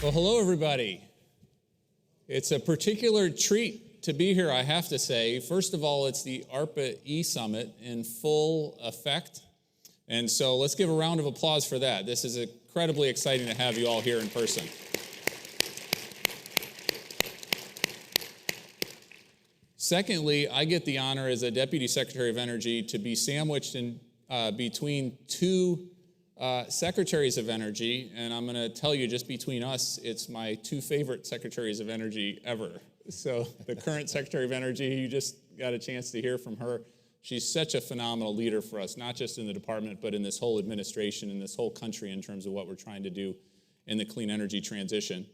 Well, hello, everybody. It's a particular treat to be here, I have to say. First of all, it's the ARPA-E Summit in full effect. And so let's give a round of applause for that. This is incredibly exciting to have you all here in person. Secondly, I get the honor as a Deputy Secretary of Energy to be sandwiched in between two Secretaries of Energy, and I'm going to tell you, just between us, it's my two favorite Secretaries of Energy ever. So the current Secretary of Energy, you just got a chance to hear from her. She's such a phenomenal leader for us, not just in the department, but in this whole administration and this whole country in terms of what we're trying to do in the clean energy transition.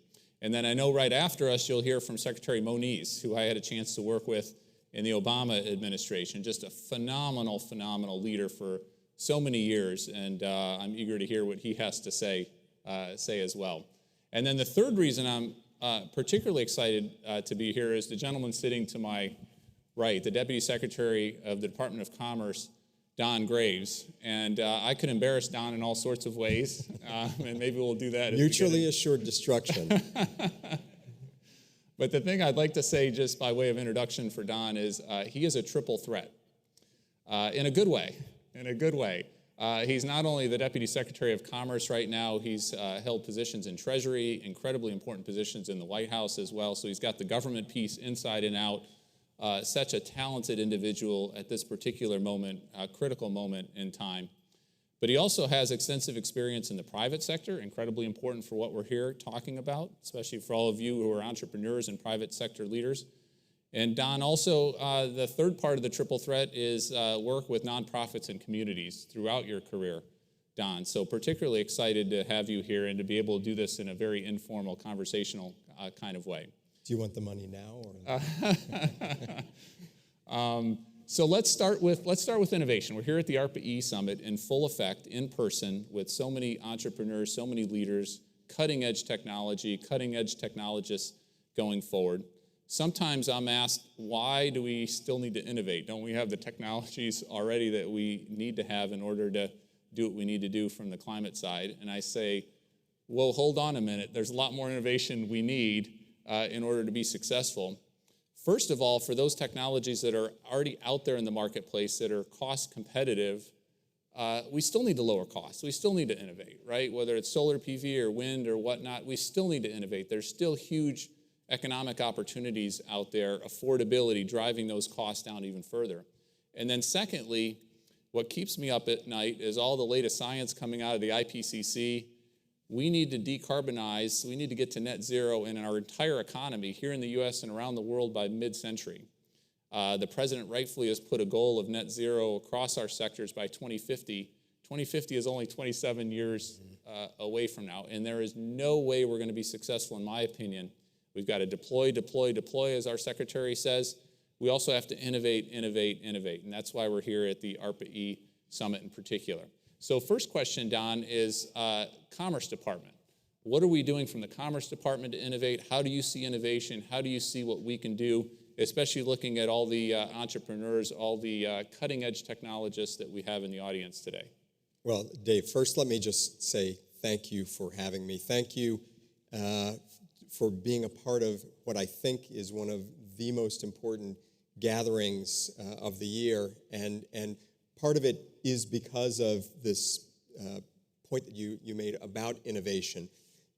And then I know right after us, you'll hear from Secretary Moniz, who I had a chance to work with in the Obama administration. Just a phenomenal, phenomenal leader for so many years, and I'm eager to hear what he has to say as well. And then the third reason I'm particularly excited to be here is the gentleman sitting to my right, the Deputy Secretary of the Department of Commerce, Don Graves. And I could embarrass Don in all sorts of ways, and maybe we'll do that. Mutually assured destruction. But the thing I'd like to say just by way of introduction for Don is he is a triple threat in a good way. In a good way. He's not only the Deputy Secretary of Commerce right now, he's held positions in Treasury, incredibly important positions in the White House as well, so he's got the government piece inside and out. Such a talented individual at this particular moment, critical moment in time. But he also has extensive experience in the private sector, incredibly important for what we're here talking about, especially for all of you who are entrepreneurs and private sector leaders. And Don, also, the third part of the triple threat is work with nonprofits and communities throughout your career, Don. So particularly excited to have you here and to be able to do this in a very informal, conversational kind of way. Do you want the money now? Or? So let's start with innovation. We're here at the ARPA-E Summit in full effect, in person, with so many entrepreneurs, so many leaders, cutting-edge technology, cutting-edge technologists going forward. Sometimes I'm asked, why do we still need to innovate? Don't we have the technologies already that we need to have in order to do what we need to do from the climate side? And I say, well, hold on a minute. There's a lot more innovation we need in order to be successful. First of all, for those technologies that are already out there in the marketplace that are cost competitive, we still need to lower costs. We still need to innovate, right? Whether it's solar PV or wind or whatnot, we still need to innovate. There's still huge economic opportunities out there, affordability, driving those costs down even further. And then secondly, what keeps me up at night is all the latest science coming out of the IPCC. We need to decarbonize, we need to get to net zero in our entire economy here in the US and around the world by mid-century. The president rightfully has put a goal of net zero across our sectors by 2050. 2050 is only 27 years away from now, and there is no way we're going to be successful, in my opinion. We've got to deploy, as our secretary says. We also have to innovate, and that's why we're here at the ARPA-E Summit in particular. So first question, Don, is Commerce Department. What are we doing from the Commerce Department to innovate? How do you see innovation? How do you see what we can do, especially looking at all the entrepreneurs, all the cutting-edge technologists that we have in the audience today? Well, Dave, first let me just say thank you for having me. Thank you for being a part of what I think is one of the most important gatherings of the year. And part of it is because of this point that you made about innovation.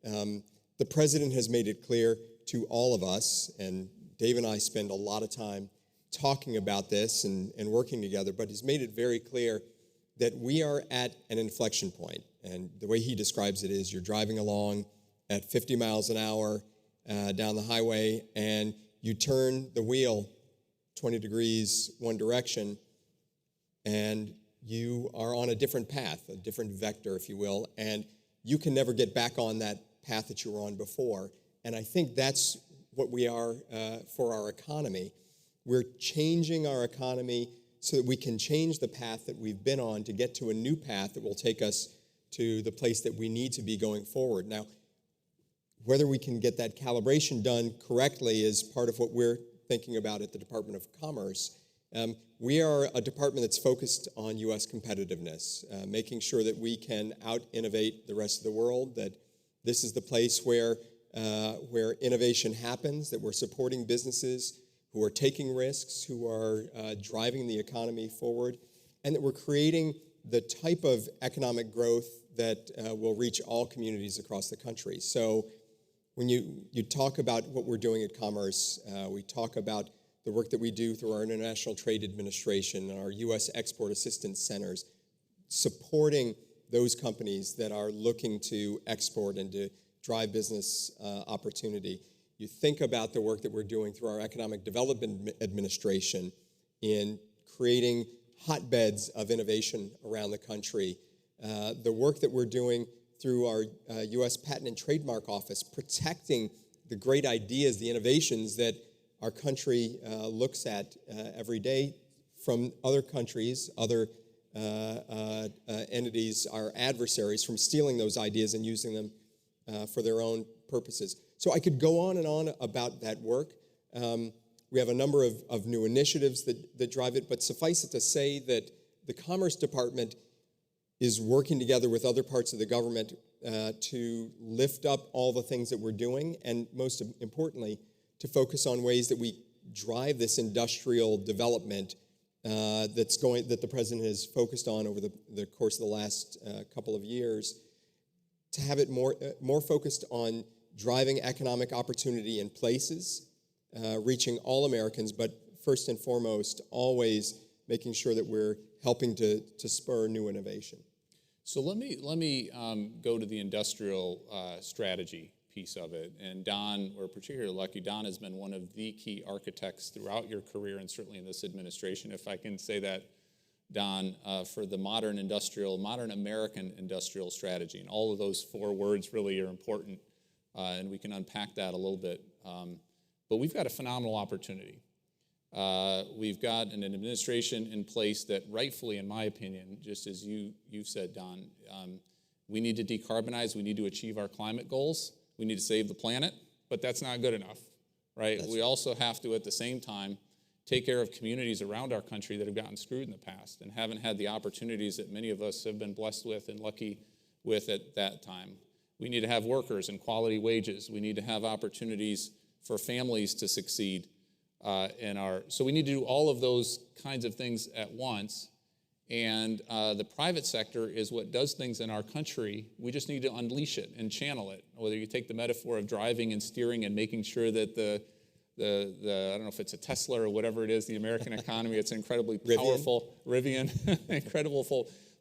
The president has made it clear to all of us, and Dave and I spend a lot of time talking about this and working together, but he's made it very clear that we are at an inflection point. And the way he describes it is you're driving along at 50 miles an hour down the highway, and you turn the wheel 20 degrees one direction, and you are on a different path, a different vector, if you will, and you can never get back on that path that you were on before. And I think that's what we are for our economy. We're changing our economy so that we can change the path that we've been on to get to a new path that will take us to the place that we need to be going forward. Now, whether we can get that calibration done correctly is part of what we're thinking about at the Department of Commerce. We are a department that's focused on U.S. competitiveness, making sure that we can out-innovate the rest of the world, that this is the place where where innovation happens, that we're supporting businesses who are taking risks, who are driving the economy forward, and that we're creating the type of economic growth that will reach all communities across the country. So when you talk about what we're doing at Commerce, we talk about the work that we do through our International Trade Administration and our U.S. Export Assistance Centers, supporting those companies that are looking to export and to drive business opportunity. You think about the work that we're doing through our Economic Development Administration in creating hotbeds of innovation around the country. The work that we're doing through our U.S. Patent and Trademark Office, protecting the great ideas, the innovations that our country looks at every day from other countries, other entities, our adversaries, from stealing those ideas and using them for their own purposes. So I could go on and on about that work. We have a number of new initiatives that drive it, but suffice it to say that the Commerce Department is working together with other parts of the government to lift up all the things that we're doing, and most importantly, to focus on ways that we drive this industrial development that the president has focused on over the course of the last couple of years, to have it more focused on driving economic opportunity in places, reaching all Americans, but first and foremost, always making sure that we're helping to spur new innovation. So let me go to the industrial strategy piece of it. And Don, we're particularly lucky. Don has been one of the key architects throughout your career, and certainly in this administration, if I can say that, Don, for the modern American industrial strategy. And all of those four words really are important, and we can unpack that a little bit. But we've got a phenomenal opportunity. We've got an administration in place that rightfully, in my opinion, just as you've said, Don, we need to decarbonize, we need to achieve our climate goals, we need to save the planet, but that's not good enough, right? We also have to, at the same time, take care of communities around our country that have gotten screwed in the past and haven't had the opportunities that many of us have been blessed with and lucky with at that time. We need to have workers and quality wages. We need to have opportunities for families to succeed. So we need to do all of those kinds of things at once. And the private sector is what does things in our country. We just need to unleash it and channel it. Whether you take the metaphor of driving and steering and making sure that the I don't know if it's a Tesla or whatever it is, the American economy, it's incredibly powerful. Rivian,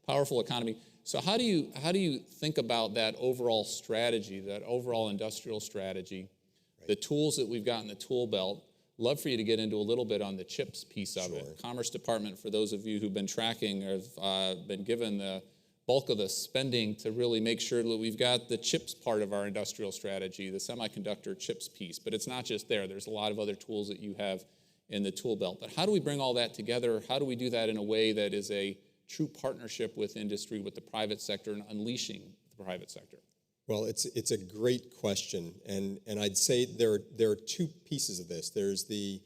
powerful economy. So how do you think about that overall strategy, that overall industrial strategy, the tools that we've got in the tool belt? Love for you to get into a little bit on the CHIPS piece of it. Commerce Department, for those of you who've been tracking, have been given the bulk of the spending to really make sure that we've got the CHIPS part of our industrial strategy, the semiconductor CHIPS piece. But it's not just there. There's a lot of other tools that you have in the tool belt. But how do we bring all that together? How do we do that in a way that is a true partnership with industry, with the private sector, and unleashing the private sector? Well, it's a great question, and I'd say there are two pieces of this. There's the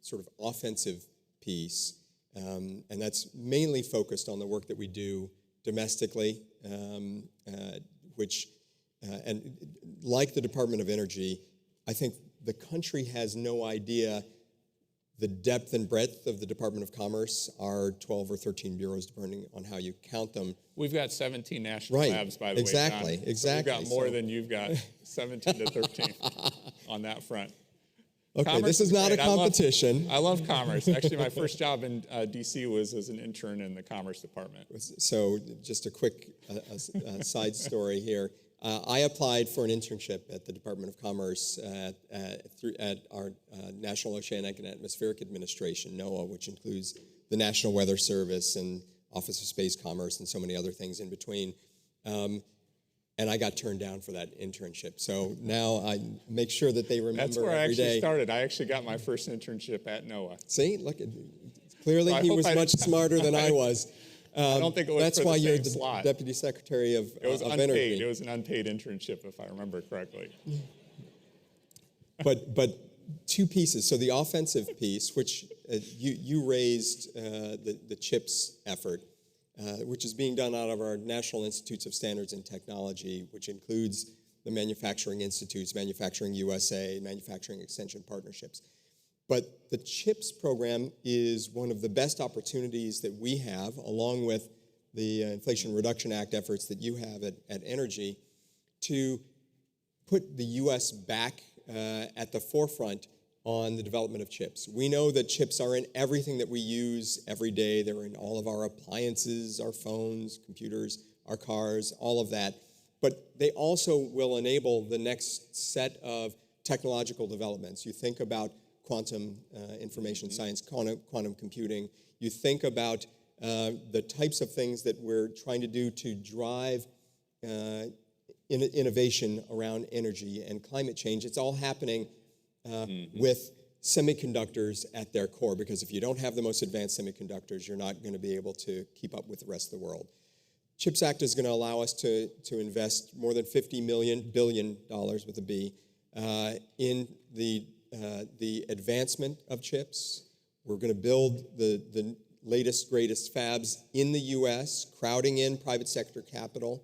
sort of offensive piece, and that's mainly focused on the work that we do domestically, which, and like the Department of Energy, I think the country has no idea the depth and breadth of the Department of Commerce, our 12 or 13 bureaus, depending on how you count them. We've got 17 national labs, by the way. Exactly. So we've got more than you've got, 17 to 13 on that front. Okay, Commerce this is not a competition. I love commerce. Actually, my first job in D.C. was as an intern in the Commerce Department. So just a quick side story here. I applied for an internship at the Department of Commerce at our National Oceanic and Atmospheric Administration, NOAA, which includes the National Weather Service and Office of Space Commerce and so many other things in between. And I got turned down for that internship. So now I make sure that they remember every day. That's where I actually started. I actually got my first internship at NOAA. See, look, clearly he was much smarter than I was. I don't think it was That's for why the you're same the slot. Deputy Secretary of It was unpaid. Energy. It was an unpaid internship, if I remember correctly. But two pieces. So the offensive piece, which you raised the CHIPS effort, which is being done out of our National Institutes of Standards and Technology, which includes the manufacturing institutes, Manufacturing USA, manufacturing extension partnerships. But the CHIPS program is one of the best opportunities that we have, along with the Inflation Reduction Act efforts that you have at Energy, to put the U.S. back at the forefront on the development of chips. We know that chips are in everything that we use every day. They're in all of our appliances, our phones, computers, our cars, all of that. But they also will enable the next set of technological developments. You think about quantum information science, quantum computing. You think about the types of things that we're trying to do to drive innovation around energy and climate change. It's all happening with semiconductors at their core, because if you don't have the most advanced semiconductors, you're not going to be able to keep up with the rest of the world. CHIPS Act is going to allow us to invest more than $50 billion with a B in the advancement of chips. We're going to build the latest, greatest fabs in the U.S., crowding in private sector capital.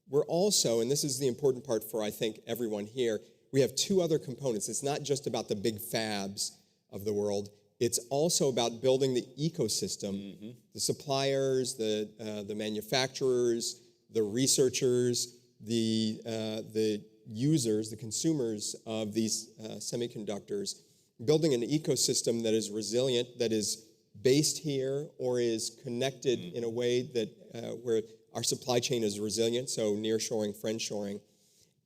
We're also, and this is the important part for, I think, everyone here, we have two other components. It's not just about the big fabs of the world. It's also about building the ecosystem, the suppliers, the manufacturers, the researchers, the users, the consumers of these semiconductors, building an ecosystem that is resilient, that is based here or is connected in a way that where our supply chain is resilient, so nearshoring, friendshoring.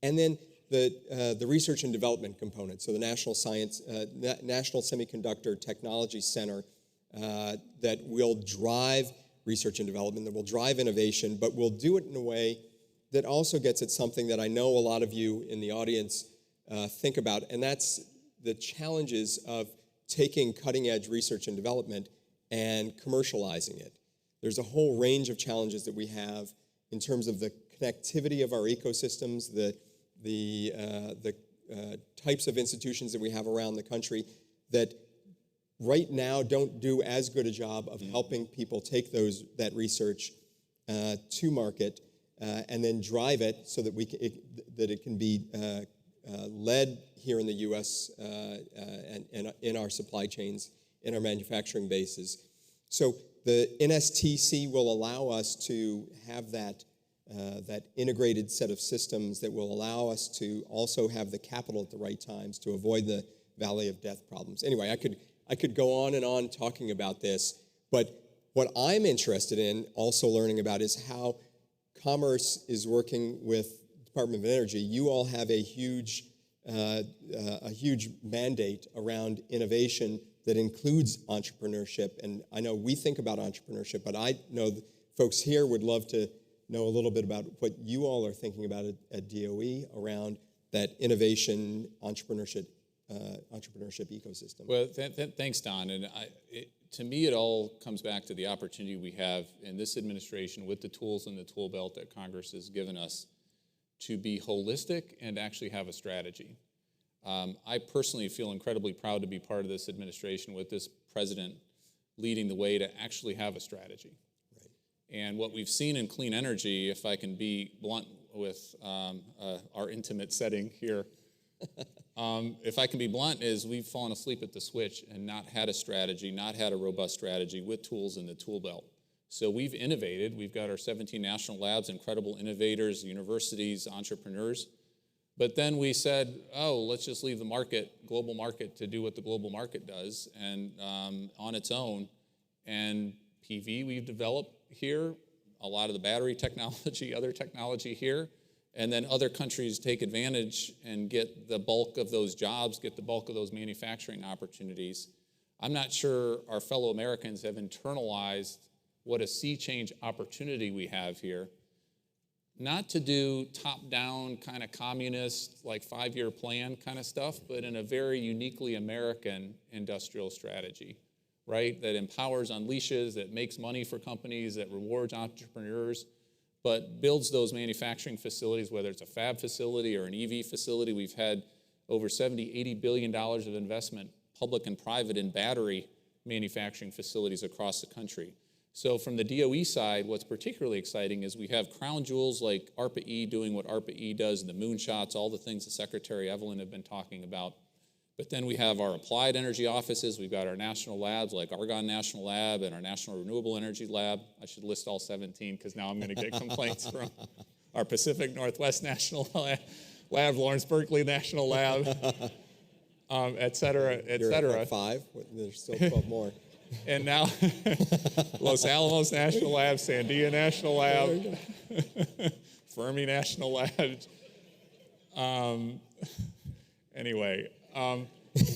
And then the research and development component, so the National Semiconductor Technology Center that will drive research and development, that will drive innovation, but will do it in a way that also gets at something that I know a lot of you in the audience think about, and that's the challenges of taking cutting-edge research and development and commercializing it. There's a whole range of challenges that we have in terms of the connectivity of our ecosystems, the types of institutions that we have around the country that right now don't do as good a job of helping people take that research to market and then drive it so that it can be led here in the U.S. and in our supply chains, in our manufacturing bases. So the NSTC will allow us to have that integrated set of systems that will allow us to also have the capital at the right times to avoid the valley of death problems. Anyway, I could go on and on talking about this, but what I'm interested in also learning about is how Commerce is working with the Department of Energy. You all have a huge mandate around innovation that includes entrepreneurship, and I know we think about entrepreneurship, but I know folks here would love to know a little bit about what you all are thinking about at DOE around that innovation entrepreneurship ecosystem. Well, thanks, Don. And to me, it all comes back to the opportunity we have in this administration with the tools in the tool belt that Congress has given us to be holistic and actually have a strategy. I personally feel incredibly proud to be part of this administration with this president leading the way to actually have a strategy. And what we've seen in clean energy, if I can be blunt with our intimate setting here, if I can be blunt, is we've fallen asleep at the switch and not had a strategy, not had a robust strategy with tools in the tool belt. So we've innovated. We've got our 17 national labs, incredible innovators, universities, entrepreneurs. But then we said, oh, let's just leave the global market, to do what the global market does and on its own. And PV we've developed here, a lot of the battery technology, other technology here, and then other countries take advantage and get the bulk of those jobs, get the bulk of those manufacturing opportunities. I'm not sure our fellow Americans have internalized what a sea change opportunity we have here. Not to do top-down kind of communist, like 5-year plan kind of stuff, but in a very uniquely American industrial strategy, right? That empowers, unleashes, that makes money for companies, that rewards entrepreneurs, but builds those manufacturing facilities, whether it's a fab facility or an EV facility. We've had over $80 billion of investment, public and private, in battery manufacturing facilities across the country. So from the DOE side, what's particularly exciting is we have crown jewels like ARPA-E doing what ARPA-E does, the moonshots, all the things that Secretary Evelyn have been talking about. But then we have our applied energy offices. We've got our national labs like Argonne National Lab and our National Renewable Energy Lab. I should list all 17 because now I'm going to get complaints from our Pacific Northwest National Lab, Lawrence Berkeley National Lab, et cetera, et You're cetera. at 5. There's still 12 more. And now Los Alamos National Lab, Sandia National Lab, Fermi National Lab. Anyway,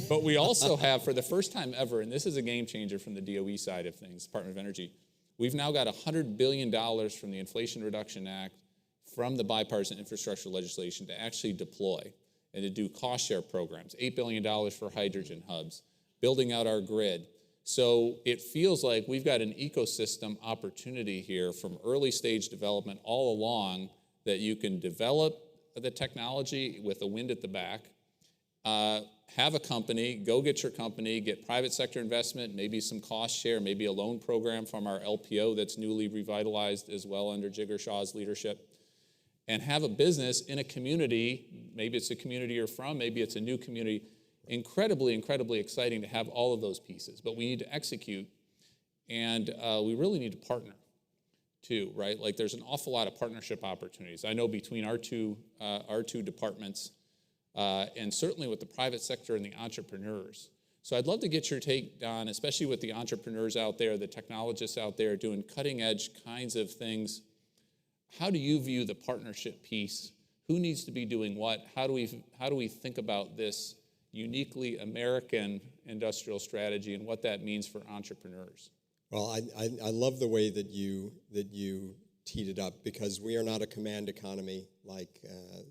but we also have, for the first time ever, and this is a game changer from the DOE side of things, Department of Energy, we've now got $100 billion from the Inflation Reduction Act, from the bipartisan infrastructure legislation to actually deploy and to do cost share programs, $8 billion for hydrogen hubs, building out our grid. So it feels like we've got an ecosystem opportunity here from early stage development all along that you can develop the technology with the wind at the back, have a company, go get your company, get private sector investment, maybe some cost share, maybe a loan program from our LPO that's newly revitalized as well under Jigger Shaw's leadership, and have a business in a community, maybe it's a community you're from, maybe it's a new community. Incredibly, incredibly exciting to have all of those pieces, but we need to execute, and we really need to partner too, right? Like there's an awful lot of partnership opportunities. I know between our two departments, and certainly with the private sector and the entrepreneurs. So I'd love to get your take, Don, especially with the entrepreneurs out there, the technologists out there doing cutting edge kinds of things. How do you view the partnership piece? Who needs to be doing what? How do we think about this uniquely American industrial strategy and what that means for entrepreneurs? Well, I love the way that you teed it up, because we are not a command economy like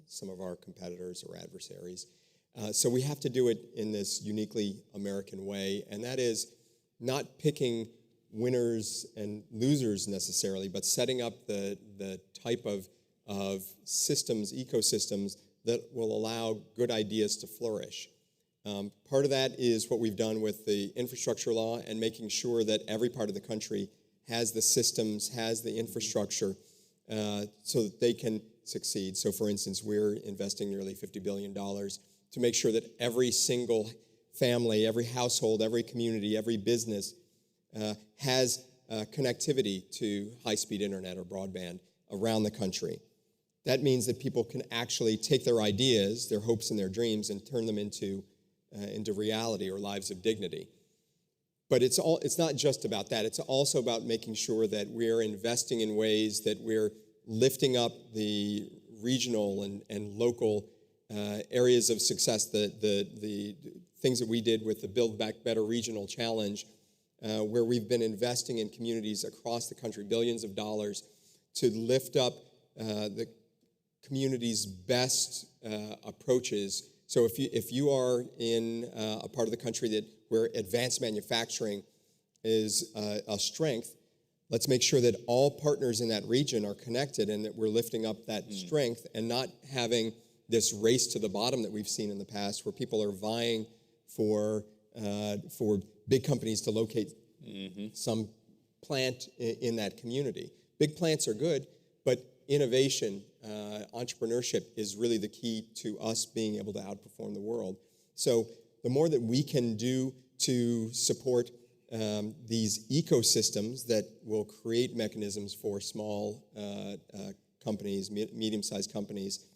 some of our competitors or adversaries. So we have to do it in this uniquely American way, and that is not picking winners and losers necessarily, but setting up the type of systems, ecosystems that will allow good ideas to flourish. Part of that is what we've done with the infrastructure law and making sure that every part of the country has the systems, has the infrastructure so that they can succeed. So for instance, we're investing nearly $50 billion to make sure that every single family, every household, every community, every business has connectivity to high-speed internet or broadband around the country. That means that people can actually take their ideas, their hopes and their dreams, and turn them into reality or lives of dignity. But it's not just about that. It's also about making sure that we're investing in ways that we're lifting up the regional and local areas of success, the things that we did with the Build Back Better Regional Challenge, where we've been investing in communities across the country, billions of dollars, to lift up the community's best approaches. So if you are in a part of the country where advanced manufacturing is a strength, let's make sure that all partners in that region are connected and that we're lifting up that strength and not having this race to the bottom that we've seen in the past, where people are vying for big companies to locate some plant in that community. Big plants are good, but innovation, entrepreneurship is really the key to us being able to outperform the world. So the more that we can do to support these ecosystems that will create mechanisms for small companies, medium-sized companies,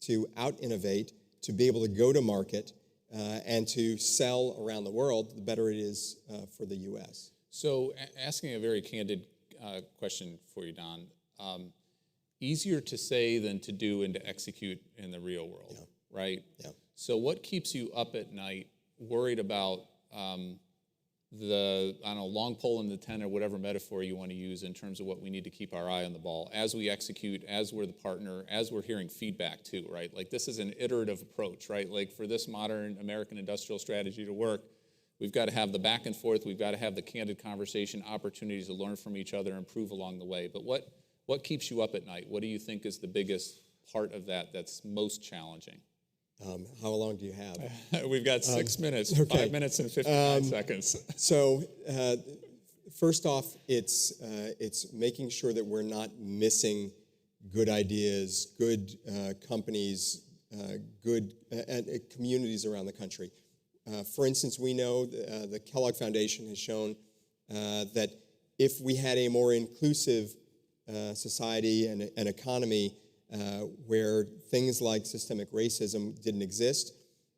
to out-innovate, to be able to go to market, and to sell around the world, the better it is for the U.S. So asking a very candid question for you, Don. Easier to say than to do and to execute in the real world, right? Yeah. So what keeps you up at night worried about long pole in the tent or whatever metaphor you want to use in terms of what we need to keep our eye on the ball as we execute, as we're the partner, as we're hearing feedback too, right? Like this is an iterative approach, right? Like for this modern American industrial strategy to work, we've got to have the back and forth, we've got to have the candid conversation, opportunities to learn from each other, improve along the way. But what keeps you up at night? What do you think is the biggest part of that that's most challenging? How long do you have? We've got 6 minutes, okay. 5 minutes and 59 seconds. So First off, it's making sure that we're not missing good ideas, good companies, good communities around the country. For instance, we know the Kellogg Foundation has shown that if we had a more inclusive society and economy where things like systemic racism didn't exist,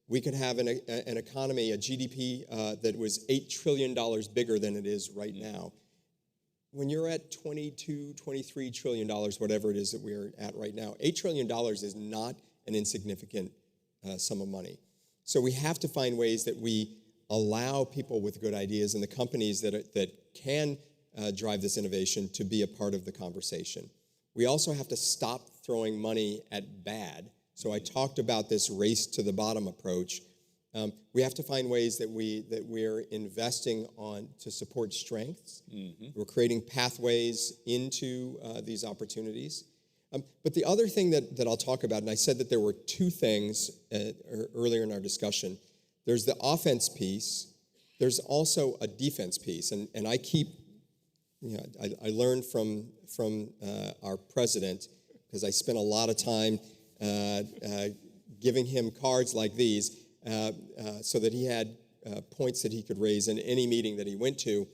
we could have an economy, a GDP that was $8 trillion bigger than it is right now. When you're at $22, $23 trillion, whatever it is that we're at right now, $8 trillion is not an insignificant sum of money. So we have to find ways that we allow people with good ideas and the companies that can drive this innovation to be a part of the conversation. We also have to stop throwing money at bad. So I talked about this race to the bottom approach. We have to find ways that we're investing to support strengths. Mm-hmm. We're creating pathways into these opportunities. But the other thing that I'll talk about, and I said that there were two things earlier in our discussion. There's the offense piece. There's also a defense piece, and I keep, I learned from our president, because I spent a lot of time giving him cards like these so that he had points that he could raise in any meeting that he went to.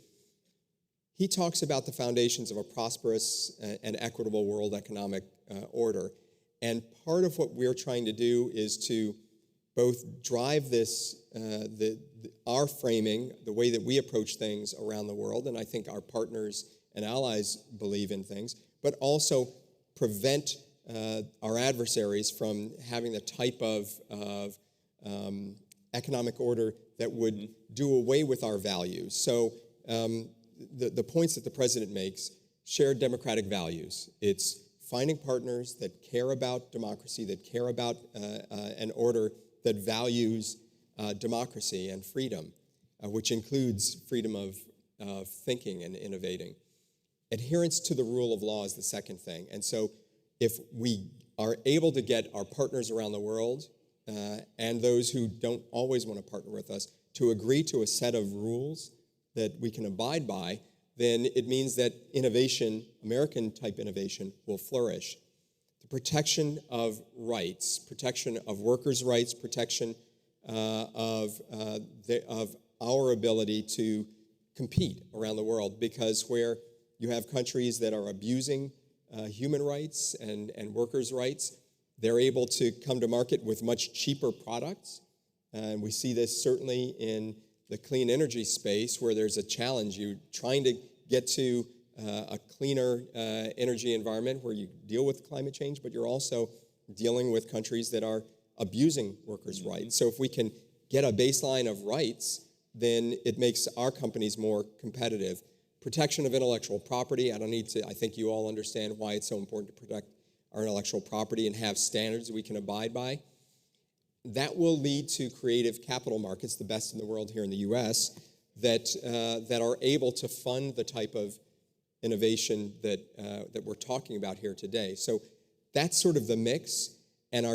He talks about the foundations of a prosperous and equitable world economic order. And part of what we're trying to do is to both drive this, our framing, the way that we approach things around the world, and I think our partners and allies believe in things, but also prevent our adversaries from having the type of economic order that would do away with our values. So the points that the president makes, shared democratic values. It's finding partners that care about democracy, that care about an order that values democracy and freedom, which includes freedom of thinking and innovating. Adherence to the rule of law is the second thing. And so if we are able to get our partners around the world and those who don't always want to partner with us to agree to a set of rules that we can abide by, then it means that innovation, American-type innovation, will flourish. The protection of rights, protection of workers' rights, protection of our ability to compete around the world, because where you have countries that are abusing human rights and workers' rights, they're able to come to market with much cheaper products. And we see this certainly in the clean energy space, where there's a challenge. You're trying to get to a cleaner energy environment where you deal with climate change, but you're also dealing with countries that are abusing workers' rights. So if we can get a baseline of rights, then it makes our companies more competitive. Protection of intellectual property. I think you all understand why it's so important to protect our intellectual property and have standards that we can abide by. That will lead to creative capital markets, the best in the world here in the U.S., that are able to fund the type of innovation that we're talking about here today. So that's sort of the mix, and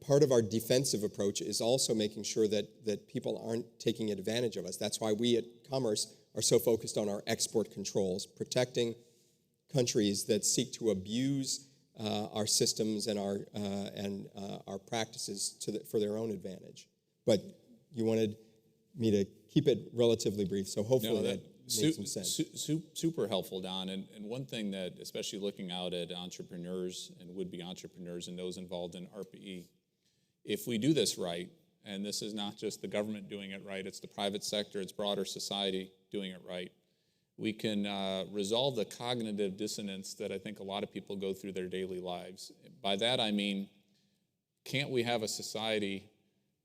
part of our defensive approach is also making sure that people aren't taking advantage of us. That's why we at Commerce are so focused on our export controls, protecting countries that seek to abuse our systems and our practices for their own advantage. But you wanted me to keep it relatively brief, so hopefully that makes some sense. Super helpful, Don. And one thing that, especially looking out at entrepreneurs and would-be entrepreneurs and those involved in ARPA-E, if we do this right, and this is not just the government doing it right, it's the private sector, it's broader society doing it right, we can resolve the cognitive dissonance that I think a lot of people go through their daily lives. By that I mean, can't we have a society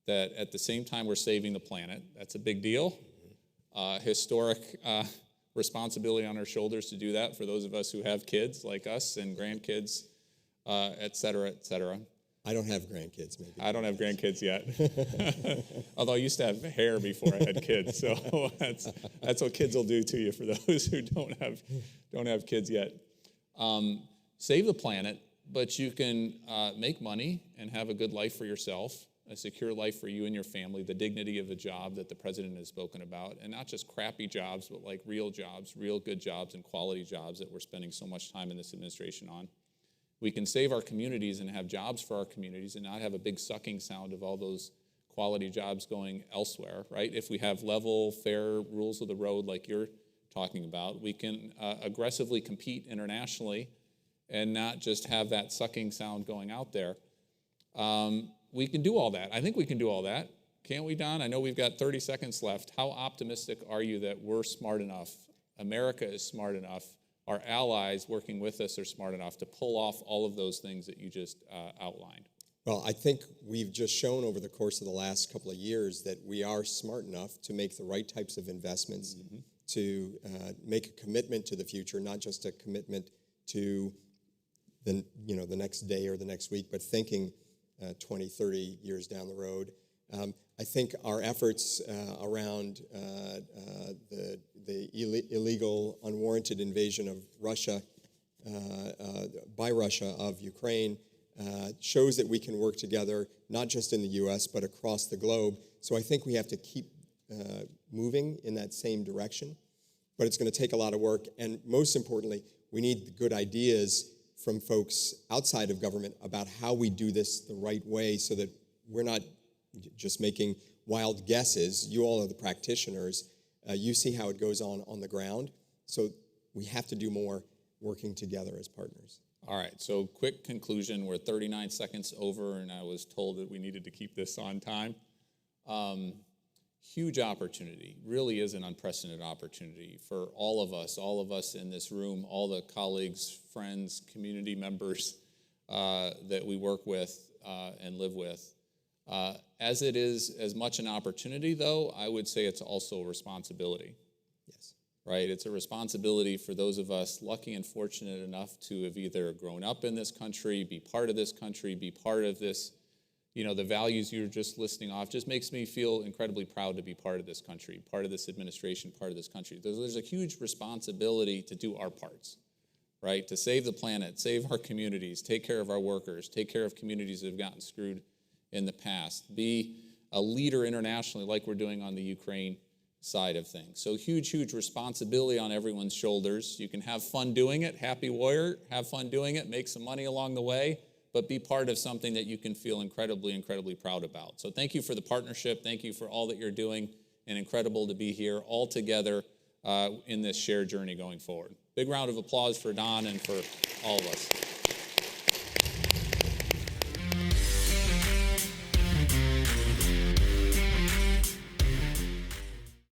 that at the same time we're saving the planet? That's a big deal. Historic responsibility on our shoulders to do that for those of us who have kids like us and grandkids, et cetera, et cetera. I don't have grandkids, maybe. I don't have grandkids yet. Although I used to have hair before I had kids, so that's what kids will do to you for those who don't have kids yet. Save the planet, but you can make money and have a good life for yourself a secure life for you and your family, the dignity of a job that the president has spoken about, and not just crappy jobs, but like real jobs, real good jobs and quality jobs that we're spending so much time in this administration on. We can save our communities and have jobs for our communities and not have a big sucking sound of all those quality jobs going elsewhere, right? If we have level, fair rules of the road like you're talking about, we can aggressively compete internationally and not just have that sucking sound going out there. We can do all that. I think we can do all that. Can't we, Don? I know we've got 30 seconds left. How optimistic are you that we're smart enough, America is smart enough, our allies working with us are smart enough to pull off all of those things that you just outlined? Well, I think we've just shown over the course of the last couple of years that we are smart enough to make the right types of investments, to make a commitment to the future, not just a commitment to the next day or the next week, but thinking 20, 30 years down the road. I think our efforts around the illegal, unwarranted invasion of Russia, by Russia of Ukraine, shows that we can work together, not just in the U.S., but across the globe. So I think we have to keep moving in that same direction. But it's going to take a lot of work. And most importantly, we need good ideas from folks outside of government about how we do this the right way so that we're not just making wild guesses. You all are the practitioners. You see how it goes on the ground. So we have to do more working together as partners. All right, so quick conclusion. We're 39 seconds over, and I was told that we needed to keep this on time. Huge opportunity, really is an unprecedented opportunity for all of us in this room, all the colleagues, friends, community members that we work with and live with. As it is as much an opportunity, though, I would say it's also a responsibility. Yes. Right? It's a responsibility for those of us lucky and fortunate enough to have either grown up in this country, be part of this country, be part of this, the values you're just listing off just makes me feel incredibly proud to be part of this country, part of this administration, part of this country. There's a huge responsibility to do our parts, right? To save the planet, save our communities, take care of our workers, take care of communities that have gotten screwed in the past, be a leader internationally like we're doing on the Ukraine side of things. So huge responsibility on everyone's shoulders. You can have fun doing it, happy warrior, have fun doing it, make some money along the way, but be part of something that you can feel incredibly proud about. So thank you for the partnership. Thank you for all that you're doing, and incredible to be here all together in this shared journey going forward. Big round of applause for Don and for all of us.